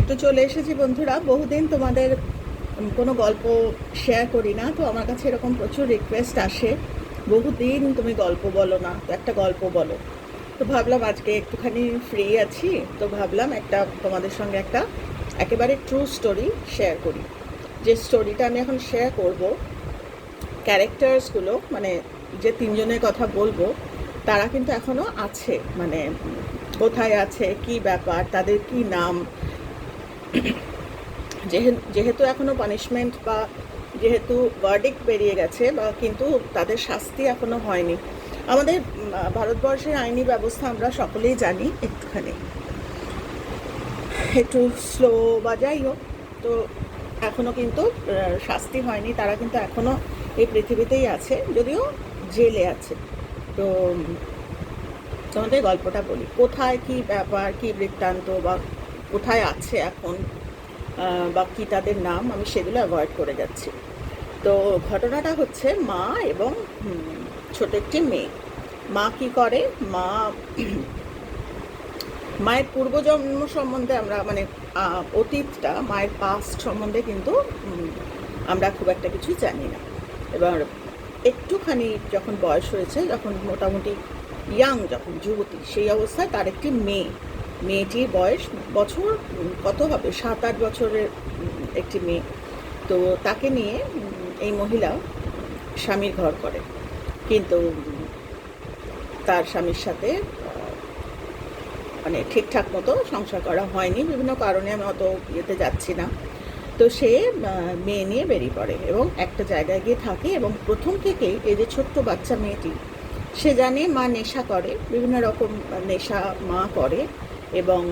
একটু চলে এসেছি বন্ধুরা। বহুদিন তোমাদের কোনো গল্প শেয়ার করি না, তো আমার কাছে এরকম প্রচুর রিকোয়েস্ট আসে, বহুদিন তুমি গল্প বলো না, তো একটা গল্প বলো। তো ভাবলাম আজকে একটুখানি ফ্রি আছি, তো ভাবলাম একটা তোমাদের সঙ্গে একটা একেবারে ট্রু স্টোরি শেয়ার করি। যে স্টোরিটা আমি এখন শেয়ার করব, ক্যারেক্টার্সগুলো মানে যে তিনজনের কথা বলবো তারা কিন্তু এখনও আছে, মানে কোথায় আছে, কি ব্যাপার, তাদের কি নাম, যেহেতু এখনও পানিশমেন্ট বা যেহেতু ভার্ডিক্ট বেরিয়ে গেছে বা কিন্তু তাদের শাস্তি এখনও হয়নি। আমাদের ভারতবর্ষের আইনি ব্যবস্থা আমরা সকলেই জানি একটু স্লো বা যাই হোক, তো এখনও কিন্তু শাস্তি হয়নি, তারা কিন্তু এখনও এই পৃথিবীতেই আছে, যদিও জেলে আছে। তো তোমাদের গল্পটা বলি, কোথায় কি ব্যাপার, কি বৃত্তান্ত, বা কোথায় আছে এখন, বা কী তাদের নাম, আমি সেগুলো অ্যাভয়েড করে যাচ্ছি। তো ঘটনাটা হচ্ছে মা এবং ছোট একটি মেয়ে। মা কি করে, মায়ের পূর্বজন্ম সম্বন্ধে আমরা মানে অতীতটা, মায়ের পাস্ট সম্বন্ধে কিন্তু আমরা খুব একটা কিছু জানি না। এবার একটুখানি যখন বয়স হয়েছে, যখন মোটামুটি যখন যুবতী, সেই অবস্থায় তার একটি মেয়েটির বয়স বছর কত হবে, 7-8 বছরের একটি মেয়ে। তো তাকে নিয়ে এই মহিলা স্বামীর ঘর করে, কিন্তু তার স্বামীর সাথে মানে ঠিকঠাক মতো সংসার করা হয়নি, বিভিন্ন কারণে, আমি অত ইয়েতে যাচ্ছি না। তো সে মেয়ে নিয়ে বেরিয়ে পড়ে এবং একটা জায়গায় গিয়ে থাকে, এবং প্রথম থেকেই এই যে ছোট্ট বাচ্চা মেয়েটি, সে জানে মা নেশা করে, বিভিন্ন রকম নেশা মা করে এবং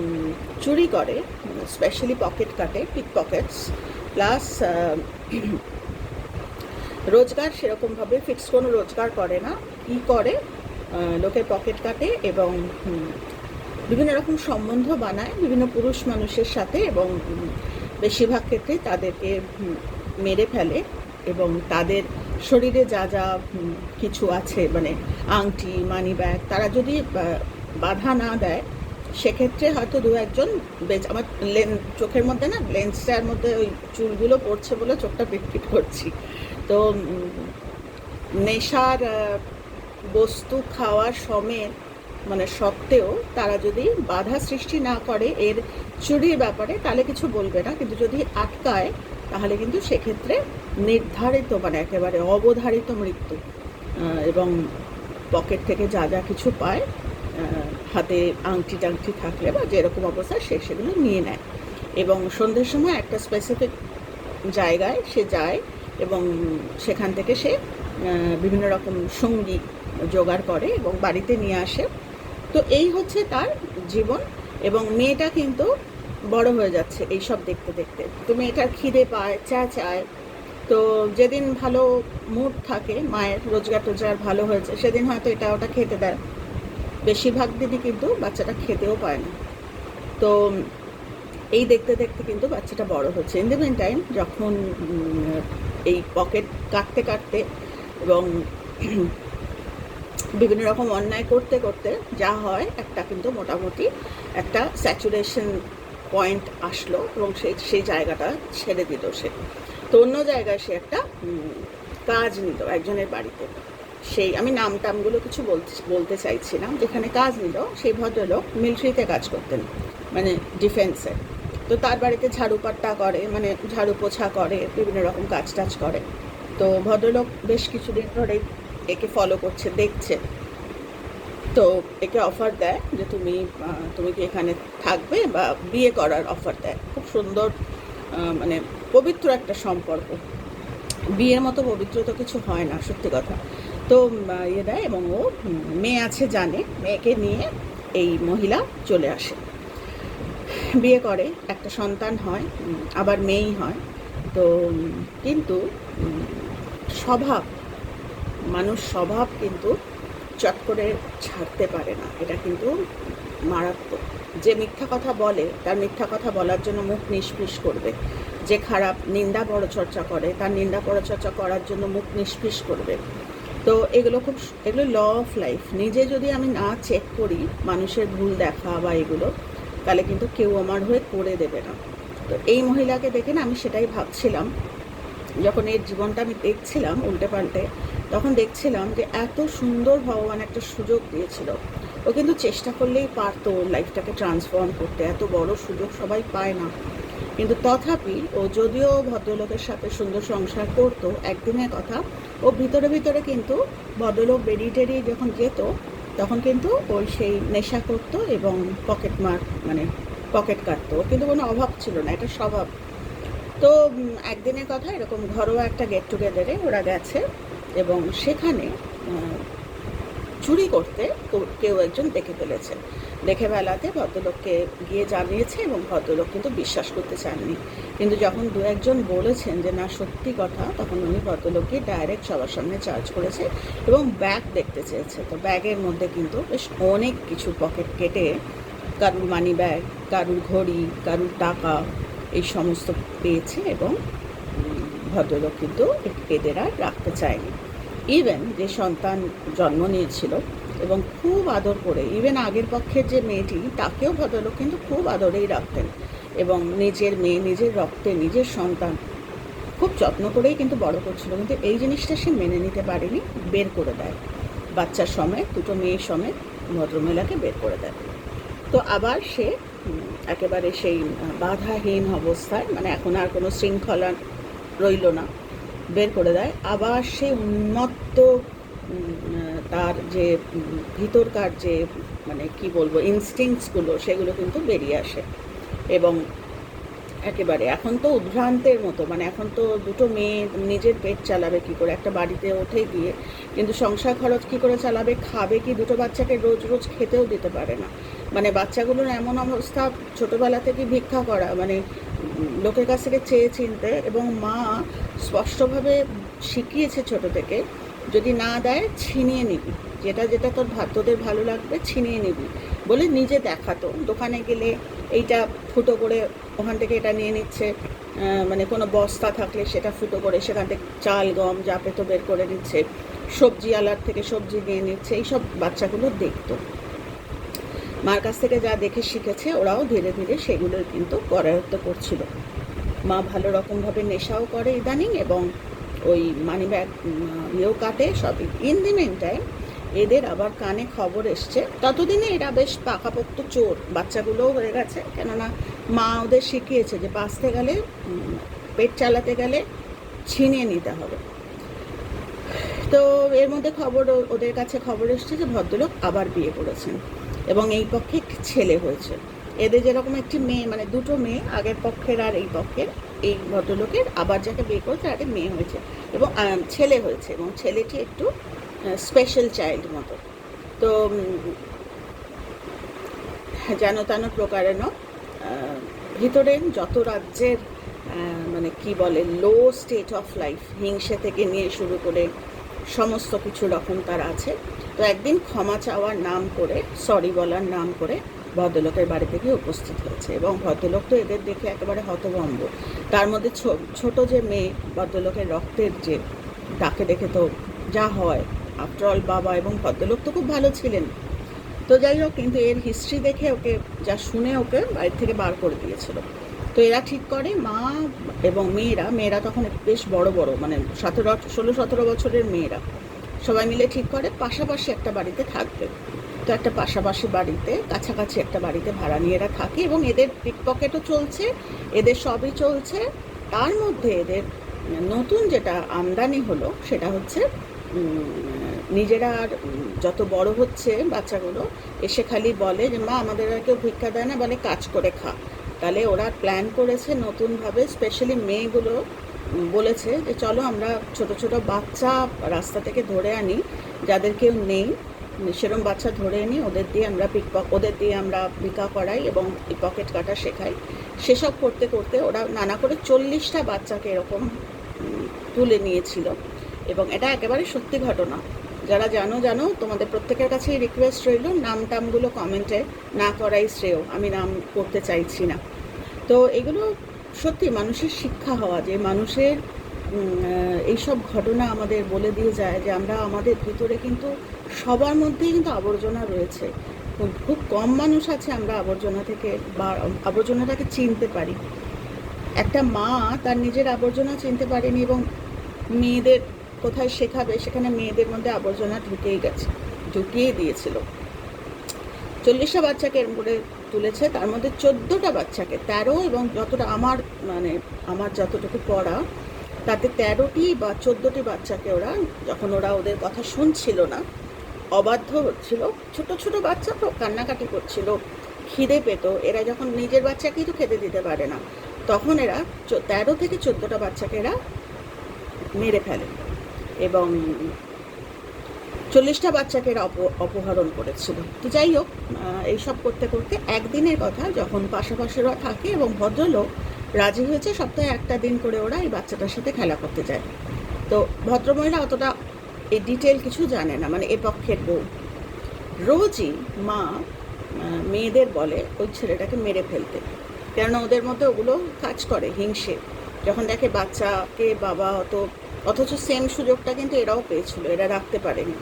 চুরি করে, স্পেশালি পকেট কাটে, পিক পকেটস, প্লাস রোজগার সেরকমভাবে ফিক্স কোনো রোজগার করে না। কী করে, লোকের পকেট কাটে এবং বিভিন্ন রকম সম্বন্ধ বানায় বিভিন্ন পুরুষ মানুষের সাথে, এবং বেশিরভাগ ক্ষেত্রে তাদেরকে মেরে ফেলে, এবং তাদের শরীরে যা যা কিছু আছে, মানে আংটি, মানি ব্যাগ, তারা যদি বাধা না দেয়, সেক্ষেত্রে হয়তো দু একজন আমার চোখের মধ্যে না, লেন্সটার মধ্যে ওই চুলগুলো পড়ছে বলে চোখটা পিটপিট করছি। তো নেশার বস্তু খাওয়ার সমেত মানে সত্ত্বেও তারা যদি বাধা সৃষ্টি না করে এর চুরির ব্যাপারে, তাহলে কিছু বলবে না, কিন্তু যদি আটকায় তাহলে কিন্তু সেক্ষেত্রে নির্ধারিত মানে একেবারে অবধারিত মৃত্যু, এবং পকেট থেকে যা যা কিছু পায়, হাতে আংটি টাংটি থাকলে বা যেরকম অবস্থা, সেগুলো নিয়ে নেয়। এবং সন্ধ্যের সময় একটা স্পেসিফিক জায়গায় সে যায়, এবং সেখান থেকে সে বিভিন্ন রকম সঙ্গী জোগাড় করে এবং বাড়িতে নিয়ে আসে। তো এই হচ্ছে তার জীবন, এবং মেয়েটা কিন্তু বড় হয়ে যাচ্ছে এইসব দেখতে দেখতে। তো মেয়েটার খিদে পায়, চায়। তো যেদিন ভালো মুড থাকে, মায়ের রোজগার টোজগার ভালো হয়েছে, সেদিন হয়তো এটা ওটা খেতে দেয়, বেশিরভাগ দিনই কিন্তু বাচ্চাটা খেতেও পায় না। তো এই দেখতে দেখতে কিন্তু বাচ্চাটা বড় হচ্ছে। ইন দ্য মিন টাইম, যখন এই পকেট কাটতে কাটতে এবং বিভিন্ন রকম অন্যায় করতে করতে যা হয়, একটা কিন্তু মোটামুটি একটা স্যাচুরেশন পয়েন্ট আসলো, এবং সেই জায়গাটা ছেড়ে দিল সে। তো অন্য জায়গায় সে একটা কাজ নিল একজনের বাড়িতে। সেই আমি নাম টামগুলো কিছু বলতে চাইছি না। যেখানে কাজ নিল, সেই ভদ্রলোক মিলিটারিতে কাজ করতেন, মানে ডিফেন্সে। তো তার বাড়িতে ঝাড়ুপাট্টা করে, মানে ঝাড়ু পোছা করে, বিভিন্ন রকম কাজ টাজ করে। তো ভদ্রলোক বেশ কিছুদিন ধরে একে ফলো করছে, দেখছে। তো একে অফার দেয় যে তুমি কি এখানে থাকবে, বা বিয়ে করার অফার দেয়। খুব সুন্দর, মানে পবিত্র একটা সম্পর্ক, বিয়ের মতো পবিত্র তো কিছু হয় না, সত্যি কথা। তো ইয়ে দেয়, এবং ও মেয়ে আছে জানে, মেয়েকে নিয়ে এই মহিলা চলে আসে, বিয়ে করে, একটা সন্তান হয়, আবার মেয়েই হয়। তো কিন্তু মানুষ স্বভাব কিন্তু চট করে ছাড়তে পারে না, এটা কিন্তু মারাত্মক। যে মিথ্যা কথা বলে, তার মিথ্যা কথা বলার জন্য মুখ নিষ্পিস করবে। যে খারাপ নিন্দা পরচর্চা করে, তার নিন্দা পরচর্চা করার জন্য মুখ নিষ্পিস করবে। তো এগুলো ল অফ লাইফ। নিজে যদি আমি না চেক করি মানুষের ভুল দেখা বা এগুলো, তাহলে কিন্তু কেউ আমার হয়ে করে দেবে না। তো এই মহিলাকে দেখে না আমি সেটাই ভাবছিলাম, যখন এর জীবনটা আমি দেখছিলাম উল্টে পাল্টে, তখন দেখছিলাম যে এত সুন্দর ভগবান একটা সুযোগ দিয়েছিল। ও কিন্তু চেষ্টা করলেই পারতো লাইফটাকে ট্রান্সফর্ম করতে, এত বড় সুযোগ সবাই পায় না। কিন্তু তথাপি ও যদিও ভদ্রলোকের সাথে সুন্দর সংসার করতো, একদিনের কথা, ও ভিতরে ভিতরে কিন্তু ভদ্রলোক বেরিয়ে টেরিয়ে যখন যেত তখন কিন্তু ওই সেই নেশা করতো এবং পকেট মার মানে পকেট কাটতো। কিন্তু কোনো অভাব ছিল না, এটা স্বভাব। তো একদিনের কথা, এরকম ঘরোয়া একটা গেট টুগেদারে ওরা গেছে এবং সেখানে চুরি করতে কেউ একজন দেখে ফেলেছে। দেখে ফেলাতে ভদ্রলোককে গিয়ে জানিয়েছে এবং ভদ্রলোক কিন্তু বিশ্বাস করতে চাননি। কিন্তু যখন দু একজন বলেছেন যে না সত্যি কথা, তখন উনি ভদ্রলোককে ডাইরেক্ট সবার সামনে চার্জ করেছে এবং ব্যাগ দেখতে চেয়েছে। তো ব্যাগের মধ্যে কিন্তু বেশ অনেক কিছু পকেট কেটে, কারুর মানি ব্যাগ, কারুর ঘড়ি, কারুর টাকা, এই সমস্ত পেয়েছে এবং ভদ্রলোক কিন্তু এদের আর রাখতে চায়নি। ইভেন যে সন্তান জন্ম নিয়েছিল এবং খুব আদর করে, ইভেন আগের পক্ষের যে মেয়েটি, তাকেও ভদ্রলোক কিন্তু খুব আদরেই রাখতেন এবং নিজের মেয়ে, নিজের রক্তে, নিজের সন্তান খুব যত্ন করেই কিন্তু বড় করছিল। কিন্তু এই জিনিসটা সে মেনে নিতে পারেনি, বের করে দেয়। বাচ্চার সমেত, দুটো মেয়ের সমেত ভদ্রমহিলাকে বের করে দেয়। তো আবার সে একেবারে সেই বাধাহীন অবস্থায়, মানে এখন আর কোনো শৃঙ্খলা রইল না, বের করে দেয়। আবার সে উন্মত্ত, তার যে ভিতরকার যে মানে কি বলবো ইনস্টিংক্টসগুলো, সেগুলো কিন্তু বেরিয়ে আসে এবং একেবারে এখন তো উদ্ভ্রান্তের মতো, মানে এখন তো দুটো মেয়ে, নিজের পেট চালাবে কি করে, একটা বাড়িতে ওঠে গিয়ে, কিন্তু সংসার খরচ কি করে চালাবে, খাবে কি, দুটো বাচ্চাকে রোজ রোজ খেতেও দিতে পারে না। মানে বাচ্চাগুলোর এমন অবস্থা, ছোটোবেলা থেকে ভিক্ষা করা, মানে লোকের কাছ থেকে চেয়ে চিনতে, এবং মা স্পষ্টভাবে শিখিয়েছে ছোটো থেকে, যদি না দেয় ছিনিয়ে নিবি, যেটা যেটা তোদের ভালো লাগবে ছিনিয়ে নিবি বলে নিজে দেখাতো। দোকানে গেলে এইটা ফুটো করে ওখান থেকে এটা নিয়ে নিচ্ছে, মানে কোনো বস্তা থাকলে সেটা ফুটো করে সেখান থেকে চাল গম যা পেতো বের করে নিচ্ছে, সবজি আলার থেকে সবজি নিয়ে নিচ্ছে। এইসব বাচ্চাগুলো দেখতো, মার কাছ থেকে যা দেখে শিখেছে, ওরাও ধীরে ধীরে সেগুলো কিন্তু করায়ত্ত করছিল। মা ভালো রকমভাবে নেশাও করে ইদানিং এবং ওই মানি ব্যাগ ইয়েও কাটে, সবই। ইন দি মেন টাইম এদের আবার কানে খবর এসছে, ততদিনে এরা বেশ পাকাপোক্ত চোর বাচ্চাগুলোও হয়ে গেছে, কেননা মা ওদের শিখিয়েছে যে বাঁচতে গেলে, পেট চালাতে গেলে ছিনিয়ে নিতে হবে। তো এর মধ্যে ওদের কাছে খবর এসছে যে ভদ্রলোক আবার বিয়ে করেছেন এবং এই পক্ষে একটি ছেলে হয়েছে। এদের যেরকম একটি মেয়ে, মানে দুটো মেয়ে, আগের পক্ষের আর এই পক্ষের, এই ভদ্রলোকের আবার যাকে বিয়ে করেছে তার মেয়ে হয়েছে এবং ছেলে হয়েছে, এবং ছেলেটি একটু স্পেশাল চাইল্ড মতো। তো যেন তেন প্রকারেণ ভিতরে যত রাজ্যের মানে কি বলে লো স্টেট অফ লাইফ, হিংসে থেকে নিয়ে শুরু করে সমস্ত কিছু রকম তার আছে। তো একদিন ক্ষমা চাওয়ার নাম করে, সরি বলার নাম করে ভদ্রলোকের বাড়িতে গিয়ে উপস্থিত হয়েছে এবং ভদ্রলোক তো এদের দেখে একেবারে হতভম্ব। তার মধ্যে ছোট যে মেয়ে, ভদ্রলোকের রক্তের যে, তাকে দেখে তো যা হয়, আফটারঅল বাবা, এবং ভদ্রলোক তো খুব ভালো ছিলেন। তো যাই হোক, কিন্তু এর হিস্ট্রি দেখে ওকে, যা শুনে ওকে বাড়ির থেকে বার করে দিয়েছিল। তো এরা ঠিক করে, মা এবং মেয়েরা তখন বেশ বড় বড়, মানে 16-17 বছরের মেয়েরা, সবাই মিলে ঠিক করে পাশাপাশি একটা বাড়িতে থাকবে। তো একটা পাশাপাশি বাড়িতে, কাছাকাছি একটা বাড়িতে ভাড়া নিয়ে এরা থাকে এবং এদের পিকপকেটও চলছে, এদের সবই চলছে। তার মধ্যে এদের নতুন যেটা আমদানি হলো সেটা হচ্ছে, নিজেরা আর যত বড় হচ্ছে বাচ্চাগুলো, এসে খালি বলে যে মা আমাদের আর কেউ ভিক্ষা দেয় না, বলে কাজ করে খা। তাহলে ওরা প্ল্যান করেছে নতুনভাবে, স্পেশালি মেয়েগুলো বলেছে যে চলো আমরা ছোট ছোট বাচ্চা রাস্তা থেকে ধরে আনি, যাদের কেউ নেই সেরকম বাচ্চা ধরে এনে ওদের দিয়ে আমরা ভিক্ষা করাই এবং পকেট কাটা শেখাই। সেসব করতে করতে ওরা নানা করে 40টা বাচ্চাকে এরকম তুলে নিয়েছিল এবং এটা একেবারে সত্যি ঘটনা। যারা জানো তোমাদের প্রত্যেকের কাছেই রিকোয়েস্ট রইল, নামটামগুলো কমেন্টে না করাই শ্রেয়, আমি নাম করতে চাইছি না। তো এগুলো সত্যি মানুষের শিক্ষা হওয়া, যে মানুষের এইসব ঘটনা আমাদের বলে দিয়ে যায় যে আমরা আমাদের ভিতরে কিন্তু সবার মধ্যেই কিন্তু আবর্জনা রয়েছে। খুব খুব কম মানুষ আছে আমরা আবর্জনা থেকে বা আবর্জনাটাকে চিনতে পারি। একটা মা তার নিজের আবর্জনা চিনতে পারেনি এবং মেয়েদের কোথায় শেখাবে সেখানে মেয়েদের মধ্যে আবর্জনা ঢুকিয়ে দিয়েছিল। 40টা বাচ্চাকে এরম করে তুলেছে, তার মধ্যে 14টা বাচ্চাকে 13 এবং যতটা আমার যতটুকু পড়া তাতে 13টি বা 14টি বাচ্চাকে যখন ওদের কথা শুনছিল না, অবাধ্য হচ্ছিল, ছোট ছোট বাচ্চা তো কান্নাকাটি করছিল, খিদে পেত, এরা যখন নিজের বাচ্চাকেই তো খেতে দিতে পারে না, তখন এরা 13 থেকে 14টা বাচ্চাকে এরা মেরে ফেলে এবং 40টা বাচ্চাকে এরা অপহরণ করেছিল। তো যাই হোক, এইসব করতে করতে একদিনের কথা, যখন পাশাপাশি ওরা থাকে এবং ভদ্রলোক রাজি হয়েছে সপ্তাহে একটা দিন করে ওরা এই বাচ্চাটার সাথে খেলা করতে যায়। তো ভদ্রমহিলা অতটা এই ডিটেল কিছু জানে না, মানে এ পক্ষের বউ। রোজই মা মেয়েদের বলে ওই ছেলেটাকে মেরে ফেলতে, কেননা ওদের মধ্যে ওগুলো কাজ করে, হিংসে। যখন দেখে বাচ্চাকে বাবা অথচ সেম সুযোগটা কিন্তু এরাও পেয়েছিল, এরা রাখতে পারেনি।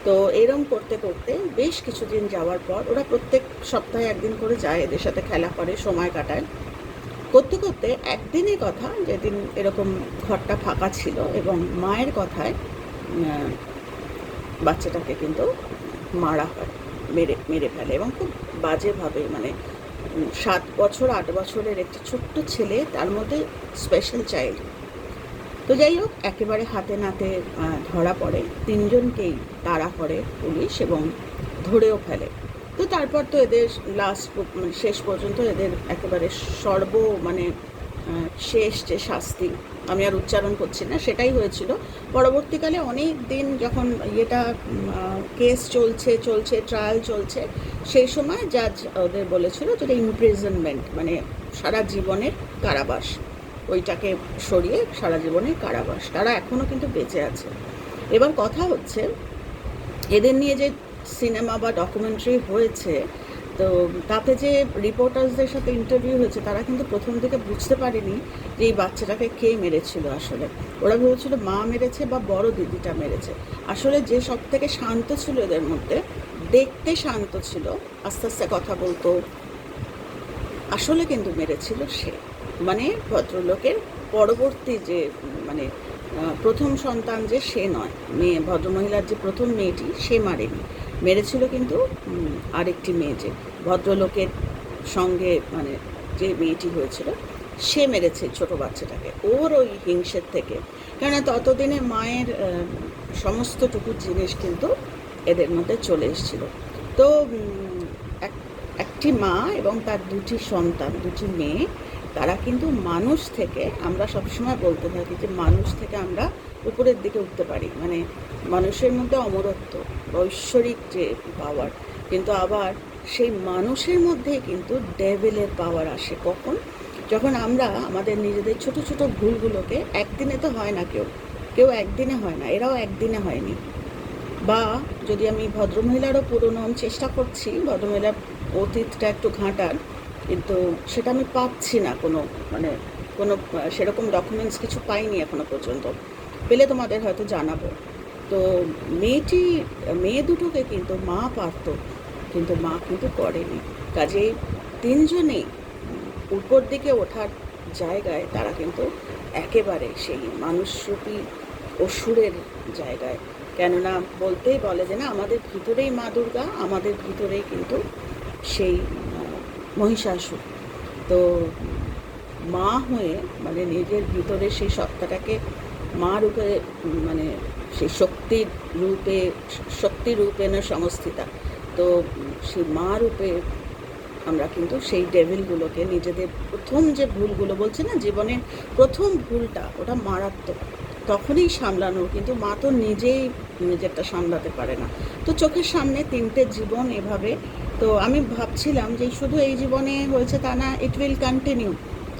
তো এরম করতে করতে বেশ কিছুদিন যাওয়ার পর ওরা প্রত্যেক সপ্তাহে একদিন করে যায়, এদের সাথে খেলা করে, সময় কাটায়। করতে করতে একদিনের কথা, যেদিন এরকম ঘরটা ফাঁকা ছিল এবং মায়ের কথায় বাচ্চাটাকে কিন্তু মারা হয়, মেরে ফেলে এবং খুব বাজেভাবে। মানে 7 বছর 8 বছরের একটি ছোট্ট ছেলে, তার মধ্যে স্পেশাল চাইল্ড। তো যাই হোক, একেবারে হাতে নাতে ধরা পড়ে, 3জনকেই তাড়া করে পুলিশ এবং ধরেও ফেলে। তো তারপর তো এদের শেষ পর্যন্ত এদের একেবারে শেষ যে শাস্তি, আমি আর উচ্চারণ করছি না, সেটাই হয়েছিল। পরবর্তীকালে অনেক দিন যখন কেস চলছে, ট্রায়াল চলছে, সেই সময় জাজ ওদের বলেছিল যেটা ইমপ্রিজনমেন্ট, মানে সারা জীবনের কারাবাস, ওইটাকে সরিয়ে সারা জীবনের কারাবাস। তারা এখনও কিন্তু বেঁচে আছে। এবার কথা হচ্ছে, এদের নিয়ে যে সিনেমা বা ডকুমেন্টারি হয়েছে, তো তাতে যে রিপোর্টার্সদের সাথে ইন্টারভিউ হয়েছে, তারা কিন্তু প্রথম থেকে বুঝতে পারেনি যে এই বাচ্চাটাকে কে মেরেছিল। আসলে ওরা ভেবেছিল মা মেরেছে বা বড় দিদিটা মেরেছে। আসলে যে সব থেকে শান্ত ছিল এদের মধ্যে, দেখতে শান্ত ছিল, আস্তে আস্তে কথা বলতো, আসলে কিন্তু মেরেছিল সে। মানে ভদ্রলোকের পরবর্তী যে প্রথম সন্তান যে সে নয়, ভদ্রমহিলার যে প্রথম মেয়েটি সে মারেনি, মেরেছিল কিন্তু আরেকটি মেয়ে, যে ভদ্রলোকের সঙ্গে যে মেয়েটি হয়েছিল সে মেরেছে ছোট বাচ্চাটাকে, ওর ওই হিংসের থেকে। কেননা ততদিনে মায়ের সমস্তটুকু জিনিস কিন্তু এদের মধ্যে চলে এসেছিল। তো একটি মা এবং তার 2টি সন্তান, 2টি মেয়ে, তারা কিন্তু মানুষ থেকে, আমরা সবসময় বলতে থাকি যে মানুষ থেকে আমরা উপরের দিকে উঠতে পারি, মানে মানুষের মধ্যে অমরত্ব, ঐশ্বরিক যে পাওয়ার, কিন্তু আবার সেই মানুষের মধ্যে কিন্তু ডেভিলের পাওয়ার আসে। কখন? যখন আমরা আমাদের নিজেদের ছোট ছোট ভুলগুলোকে, একদিনে তো হয় না, কেউ একদিনে হয় না, এরাও একদিনে হয়নি। বা যদি আমি ভদ্রমহিলারও পুরনো, আমি চেষ্টা করছি ভদ্রমহিলার অতীতটা একটু ঘাঁটার, কিন্তু সেটা আমি পাচ্ছি না, কোনো সেরকম ডকুমেন্টস কিছু পাইনি এখনো পর্যন্ত। পেলে তোমাদের হয়তো জানাবো। তো মেয়ে দুটোকে কিন্তু মা পারত, কিন্তু মা কিন্তু করেনি। কাজেই 3জনেই উপর দিকে ওঠার জায়গায় তারা কিন্তু একেবারে সেই মানুষরূপী অসুরের জায়গায়। কেননা বলতেই বলে যে না, আমাদের ভিতরেই মা দুর্গা, আমাদের ভিতরেই কিন্তু সেই মহিষাসুর। তো মা হয়ে নিজের ভিতরে সেই সত্তাটাকে মা রূপে, সেই শক্তি রূপে না সংস্থিতা, তো সেই মা রূপে আমরা কিন্তু সেই ডেভিলগুলোকে, নিজেদের প্রথম যে ভুলগুলো বলছে না, জীবনের প্রথম ভুলটা ওটা মারাত্মক, তখনই সামলানো, কিন্তু মা তো নিজেরটা সামলাতে পারে না। তো চোখের সামনে 3টে জীবন এভাবে। তো আমি ভাবছিলাম যে শুধু এই জীবনে হয়েছে তা না, ইট উইল কন্টিনিউ,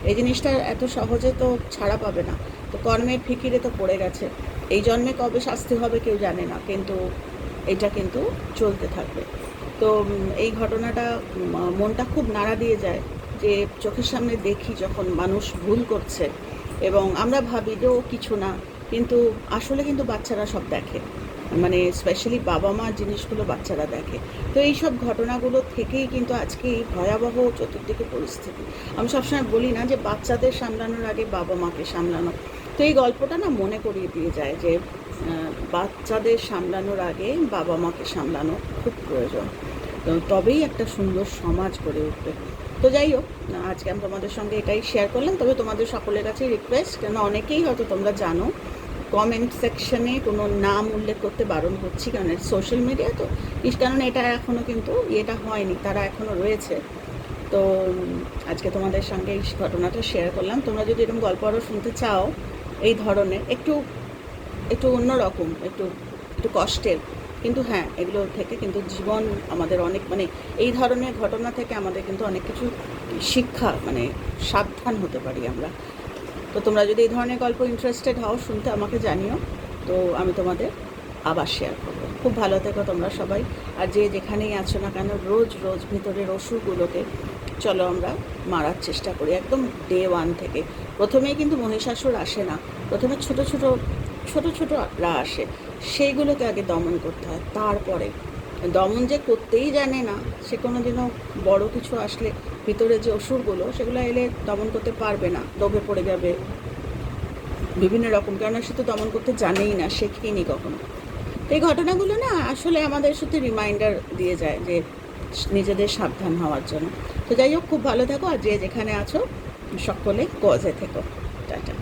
এই জিনিসটা এত সহজে তো ছাড়া পাবে না। তো কর্মের ফিকিরে তো পড়ে গেছে, এই জন্মে কবে শাস্তি হবে কেউ জানে না, কিন্তু এটা কিন্তু চলতে থাকবে। তো এই ঘটনাটা মনটা খুব নাড়া দিয়ে যায়, যে চোখের সামনে দেখি যখন মানুষ ভুল করছে এবং আমরা ভাবি যে ও কিছু না, কিন্তু আসলে কিন্তু বাচ্চারা সব দেখে। মানে স্পেশালি বাবা মার জিনিসগুলো বাচ্চারা দেখে। তো এই সব ঘটনাগুলো থেকেই কিন্তু আজকে এই ভয়াবহ চতুর্দিকে পরিস্থিতি। আমি সবসময় বলি না যে বাচ্চাদের সামলানোর আগে বাবা মাকে সামলানো। তো এই গল্পটা না মনে করিয়ে দিয়ে যায় যে বাচ্চাদের সামলানোর আগে বাবা মাকে সামলানো খুব প্রয়োজন, তো তবেই একটা সুন্দর সমাজ গড়ে উঠবে। তো যাই হোক, আজকে আমি তোমাদের সঙ্গে এটাই শেয়ার করলাম। তবে তোমাদের সকলের কাছে রিকোয়েস্ট, কেন অনেকেই হয়তো তোমরা জানো, কমেন্ট সেকশনে কোনো নাম উল্লেখ করতে বারণ করছি, কারণ সোশ্যাল মিডিয়া তো, কারণ এটা এখনও কিন্তু এটা হয়নি, তারা এখনও রয়েছে। তো আজকে তোমাদের সঙ্গে এই ঘটনাটা শেয়ার করলাম। তোমরা যদি এরকম গল্প আরও শুনতে চাও এই ধরনের, একটু একটু অন্যরকম, একটু একটু কষ্টের, কিন্তু হ্যাঁ এগুলো থেকে কিন্তু জীবন আমাদের অনেক, মানে এই ধরনের ঘটনা থেকে আমাদের কিন্তু অনেক কিছু শিক্ষা, মানে সাবধান হতে পারি আমরা। তো তোমরা যদি এই ধরনের গল্প ইন্টারেস্টেড হও শুনতে, আমাকে জানিও, তো আমি তোমাদের আবার শেয়ার করবো। খুব ভালো থেকো তোমরা সবাই। আর যে যেখানেই আছো না কেন, রোজ রোজ ভিতরের অসুরগুলোকে চলো আমরা মারার চেষ্টা করি, একদম ডে ওয়ান থেকে। প্রথমেই কিন্তু মহিষাসুর আসে না, প্রথমে ছোট ছোটরা আসে, সেইগুলোকে আগে দমন করতে হয়। তারপরে দমন যে করতেই জানে না, সে কোনো দিনও বড় কিছু আসলে ভিতরে যে অসুরগুলো, সেগুলো এলে দমন করতে পারবে না, লোভে পড়ে যাবে বিভিন্ন রকম, কেননা সে তো দমন করতে জানেই না, শেখেনি কখনো। তো এই ঘটনাগুলো না আসলে আমাদের সাথে রিমাইন্ডার দিয়ে যায় যে নিজেদের সাবধান হওয়ার জন্য। তো যাই হোক, খুব ভালো থাকো, আর যে যেখানে আছো সকলে গজে থেকো। টাটা।